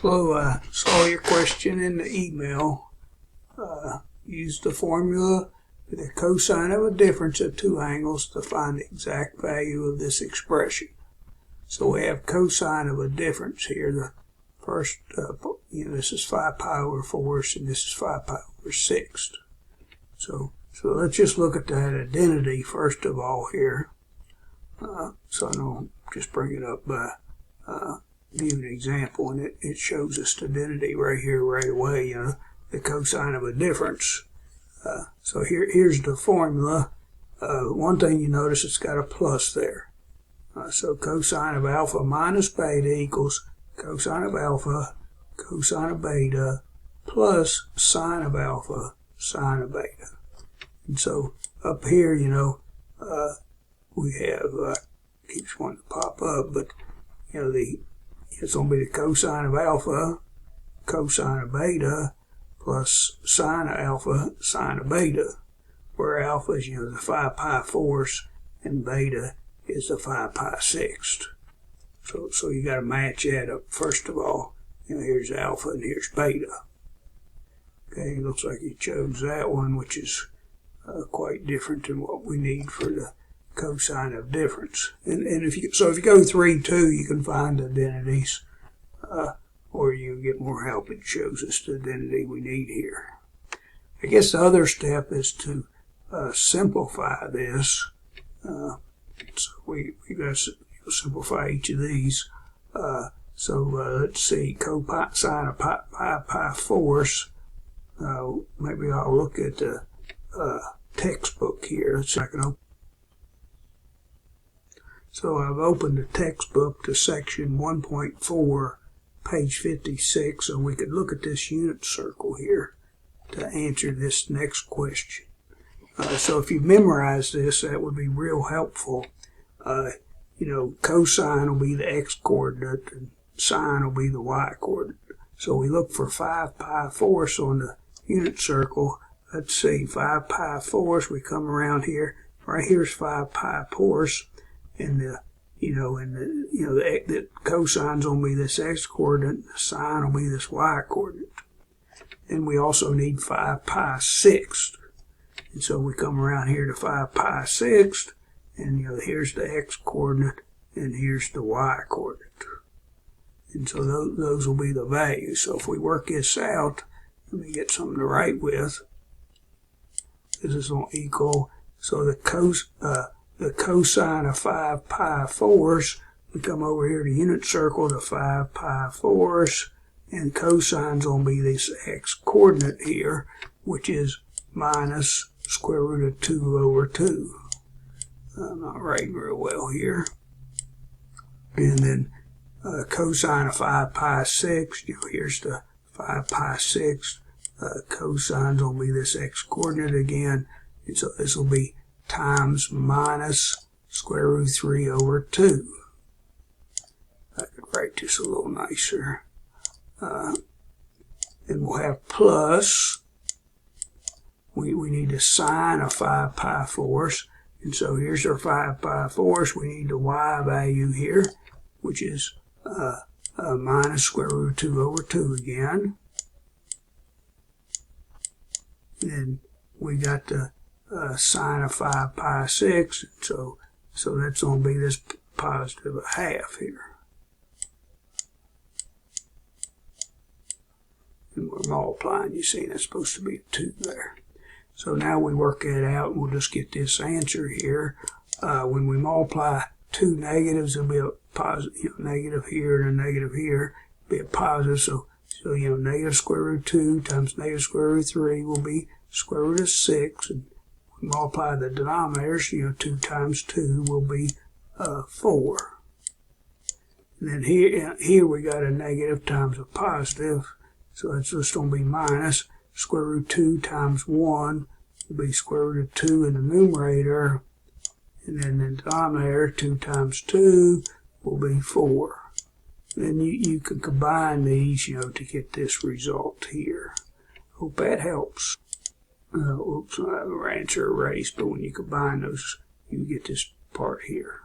Hello, I saw your question in the email. Use the formula for the cosine of a difference of two angles to find the exact value of this expression. So we have cosine of a difference here. The first, this is 5 pi over 4th, and this is 5 pi over 6th. So let's just look at that identity first of all here. So I'll just bring it up by give an example, and it shows us the identity right here, right away, the cosine of a difference. So here's the formula. One thing you notice, it's got a plus there. So cosine of alpha minus beta equals cosine of alpha, cosine of beta, plus sine of alpha, sine of beta. And so up here, we have, keeps wanting to pop up, but, it's going to be the cosine of alpha, cosine of beta, plus sine of alpha, sine of beta, where alpha is, the 5 pi 4ths, and beta is the 5 pi 6ths. So you got to match that up first of all. Here's alpha and here's beta. Okay, it looks like you chose that one, which is quite different than what we need for the cosine of difference. And if you go 3, 2, you can find identities, or you can get more help. It shows us the identity we need here. I guess the other step is to simplify this. So we got to simplify each of these. Let's see, cosine of pi 4ths. Maybe I'll look at the textbook here. Let's see if I can open. So I've opened the textbook to section 1.4, page 56, so we could look at this unit circle here to answer this next question. So if you memorize this, that would be real helpful. Cosine will be the x-coordinate, and sine will be the y-coordinate. So we look for 5 pi 4ths on the unit circle. Let's see, 5 pi 4ths, we come around here. Right here's 5 pi 4ths. And the cosine's gonna be this x-coordinate, the sine will be this y-coordinate. And we also need 5 pi 6ths. And so we come around here to 5 pi 6ths, and here's the x-coordinate, and here's the y-coordinate. And so those will be the values. So if we work this out, let me get something to write with. This is going to equal, so the cosine of 5 pi 4ths, we come over here to unit circle to 5 pi 4ths, and cosine's going to be this x-coordinate here, which is minus square root of 2 over 2. I'm not writing real well here. And then cosine of 5 pi 6, here's the 5 pi 6. Cosine's going to be this x-coordinate again, and so this will be times minus square root 3 over 2. I could write this a little nicer. Then we'll have plus, we need a sine of 5 pi 4ths, and so here's our 5 pi 4ths. We need the y value here, which is minus square root 2 over 2 again. Then we got the sine of 5 pi 6, so that's going to be this positive 1/2 here. And we're multiplying, you see, that's supposed to be a 2 there. So now we work that out, and we'll just get this answer here. When we multiply two negatives, there'll be a positive, negative here and a negative here, be a positive. So negative square root 2 times negative square root 3 will be square root of 6, and multiply the denominators, 2 times 2 will be 4. And then here we got a negative times a positive, so it's just going to be minus square root 2 times 1 will be square root of 2 in the numerator, and then in the denominator 2 times 2 will be 4. And then you can combine these, to get this result here. Hope that helps. Oops, I have our answer erased, but when you combine those, you get this part here.